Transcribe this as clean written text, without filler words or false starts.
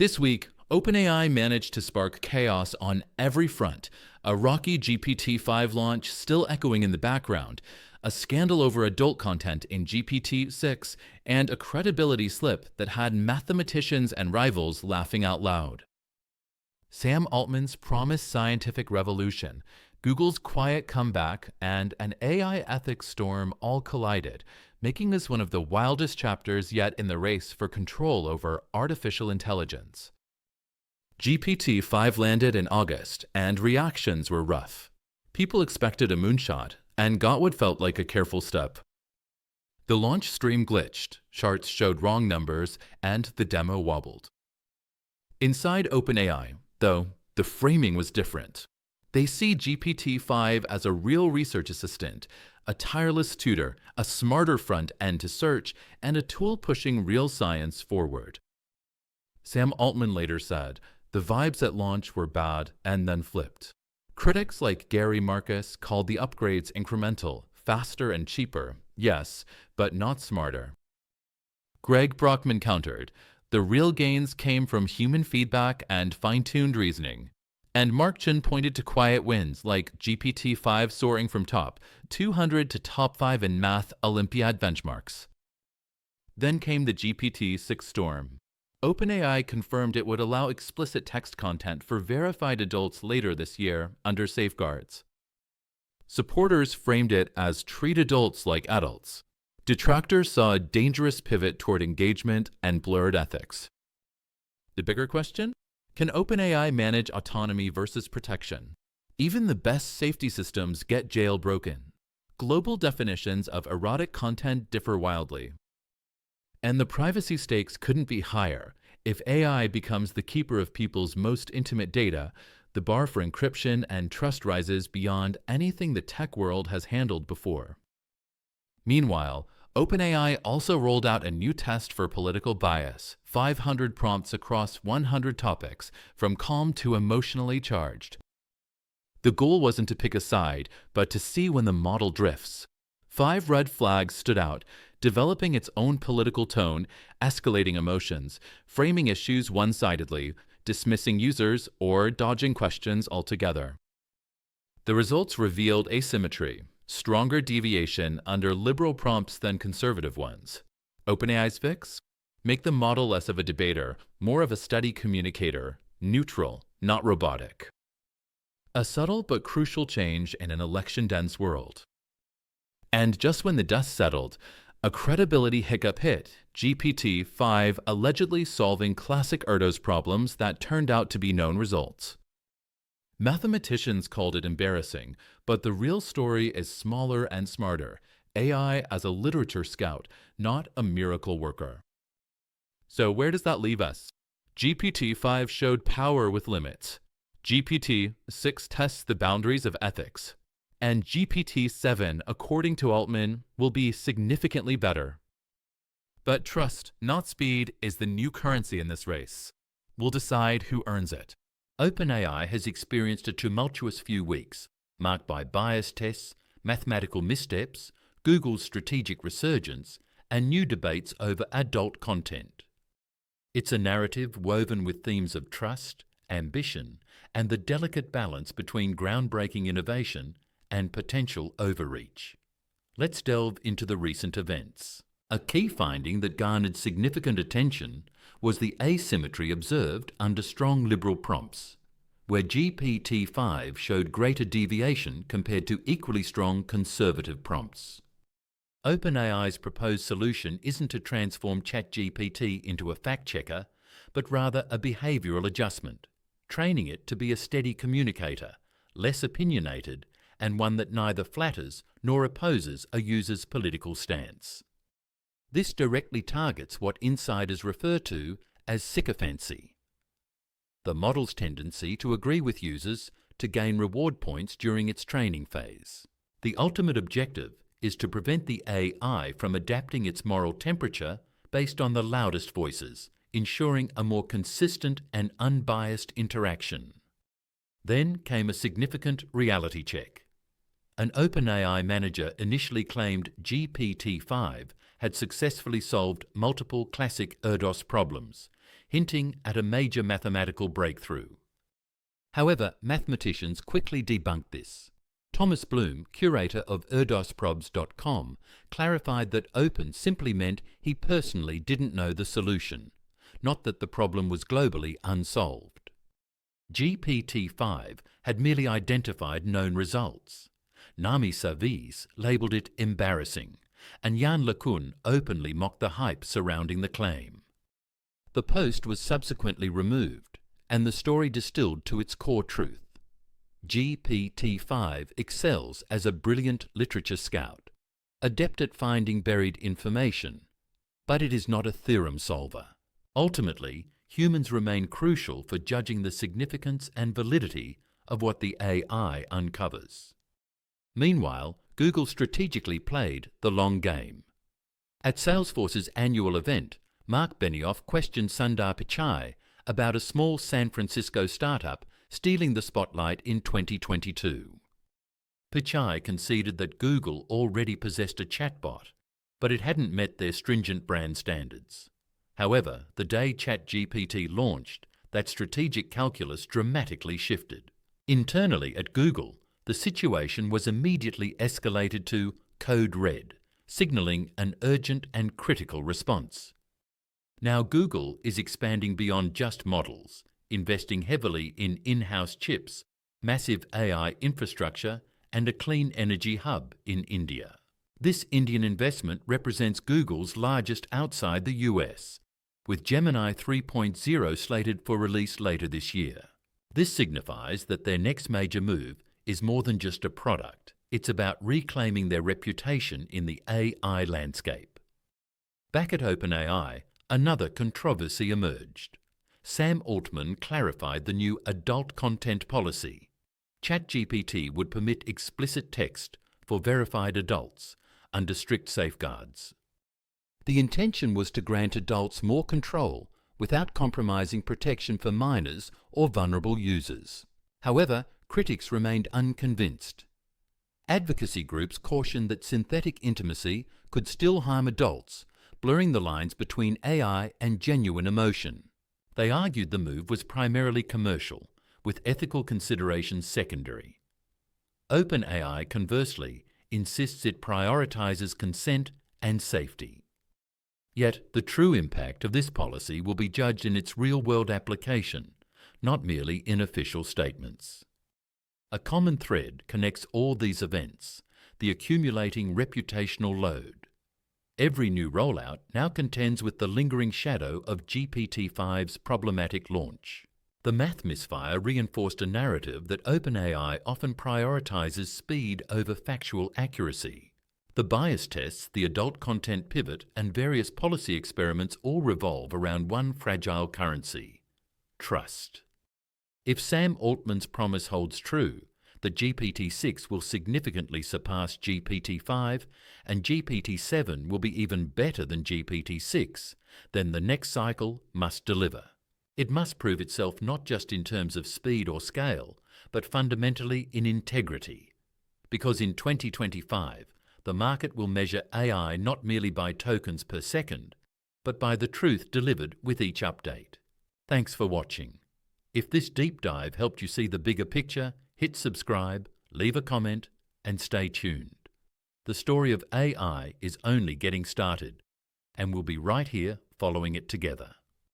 This week, OpenAI managed to spark chaos on every front, a rocky GPT-5 launch still echoing in the background, a scandal over adult content in GPT-6, and a credibility slip that had mathematicians and rivals laughing out loud. Sam Altman's promised scientific revolution, Google's quiet comeback, and an AI ethics storm all collided, making this one of the wildest chapters yet in the race for control over artificial intelligence. GPT-5 landed in August, and reactions were rough. People expected a moonshot, and got what felt like a careful step. The launch stream glitched, charts showed wrong numbers, and the demo wobbled. Inside OpenAI, though, the framing was different. They see GPT-5 as a real research assistant, a tireless tutor, a smarter front end to search, and a tool pushing real science forward. Sam Altman later said, "The vibes at launch were bad and then flipped." Critics like Gary Marcus called the upgrades incremental, faster and cheaper, yes, but not smarter. Greg Brockman countered, "The real gains came from human feedback and fine-tuned reasoning." And Mark Chen pointed to quiet wins like GPT-5 soaring from top 200 to top 5 in math Olympiad benchmarks. Then came the GPT-6 storm. OpenAI confirmed it would allow explicit text content for verified adults later this year under safeguards. Supporters framed it as treat adults like adults. Detractors saw a dangerous pivot toward engagement and blurred ethics. The bigger question? Can OpenAI manage autonomy versus protection? Even the best safety systems get jailbroken. Global definitions of erotic content differ wildly. And the privacy stakes couldn't be higher. If AI becomes the keeper of people's most intimate data, the bar for encryption and trust rises beyond anything the tech world has handled before. Meanwhile, OpenAI also rolled out a new test for political bias, 500 prompts across 100 topics, from calm to emotionally charged. The goal wasn't to pick a side, but to see when the model drifts. 5 red flags stood out, developing its own political tone, escalating emotions, framing issues one-sidedly, dismissing users, or dodging questions altogether. The results revealed asymmetry. Stronger deviation under liberal prompts than conservative ones. OpenAI's fix? Make the model less of a debater, more of a steady communicator, neutral, not robotic. A subtle but crucial change in an election-dense world. And just when the dust settled, a credibility hiccup hit, GPT-5 allegedly solving classic Erdos problems that turned out to be known results. Mathematicians called it embarrassing, but the real story is smaller and smarter. AI as a literature scout, not a miracle worker. So where does that leave us? GPT-5 showed power with limits. GPT-6 tests the boundaries of ethics. And GPT-7, according to Altman, will be significantly better. But trust, not speed, is the new currency in this race. We'll decide who earns it. OpenAI has experienced a tumultuous few weeks, marked by bias tests, mathematical missteps, Google's strategic resurgence, and new debates over adult content. It's a narrative woven with themes of trust, ambition, and the delicate balance between groundbreaking innovation and potential overreach. Let's delve into the recent events. A key finding that garnered significant attention was the asymmetry observed under strong liberal prompts, where GPT-5 showed greater deviation compared to equally strong conservative prompts. OpenAI's proposed solution isn't to transform ChatGPT into a fact-checker, but rather a behavioral adjustment, training it to be a steady communicator, less opinionated, and one that neither flatters nor opposes a user's political stance. This directly targets what insiders refer to as sycophancy, the model's tendency to agree with users to gain reward points during its training phase. The ultimate objective is to prevent the AI from adapting its moral temperature based on the loudest voices, ensuring a more consistent and unbiased interaction. Then came a significant reality check. An OpenAI manager initially claimed GPT-5 had successfully solved multiple classic Erdos problems, hinting at a major mathematical breakthrough. However, mathematicians quickly debunked this. Thomas Bloom, curator of erdosprobs.com, clarified that open simply meant he personally didn't know the solution, not that the problem was globally unsolved. GPT-5 had merely identified known results. Nami Savis labelled it embarrassing, and Jan LeCun openly mocked the hype surrounding the claim. The post was subsequently removed, and the story distilled to its core truth. GPT-5 excels as a brilliant literature scout, adept at finding buried information, but it is not a theorem solver. Ultimately, humans remain crucial for judging the significance and validity of what the AI uncovers. Meanwhile, Google strategically played the long game. At Salesforce's annual event, Mark Benioff questioned Sundar Pichai about a small San Francisco startup stealing the spotlight in 2022. Pichai conceded that Google already possessed a chatbot, but it hadn't met their stringent brand standards. However, the day ChatGPT launched, that strategic calculus dramatically shifted. Internally at Google, the situation was immediately escalated to code red, signalling an urgent and critical response. Now Google is expanding beyond just models, investing heavily in in-house chips, massive AI infrastructure, and a clean energy hub in India. This Indian investment represents Google's largest outside the US, with Gemini 3.0 slated for release later this year. This signifies that their next major move is more than just a product. It's about reclaiming their reputation in the AI landscape. Back at OpenAI, another controversy emerged. Sam Altman clarified the new adult content policy. ChatGPT would permit explicit text for verified adults under strict safeguards. The intention was to grant adults more control without compromising protection for minors or vulnerable users. However, critics remained unconvinced. Advocacy groups cautioned that synthetic intimacy could still harm adults, blurring the lines between AI and genuine emotion. They argued the move was primarily commercial, with ethical considerations secondary. OpenAI, conversely, insists it prioritizes consent and safety. Yet, the true impact of this policy will be judged in its real-world application, not merely in official statements. A common thread connects all these events, the accumulating reputational load. Every new rollout now contends with the lingering shadow of GPT-5's problematic launch. The math misfire reinforced a narrative that OpenAI often prioritizes speed over factual accuracy. The bias tests, the adult content pivot, and various policy experiments all revolve around one fragile currency: trust. If Sam Altman's promise holds true, that GPT-6 will significantly surpass GPT-5 and GPT-7 will be even better than GPT-6, then the next cycle must deliver. It must prove itself not just in terms of speed or scale, but fundamentally in integrity. Because in 2025, the market will measure AI not merely by tokens per second, but by the truth delivered with each update. Thanks for watching. If this deep dive helped you see the bigger picture, hit subscribe, leave a comment, and stay tuned. The story of AI is only getting started, and we'll be right here following it together.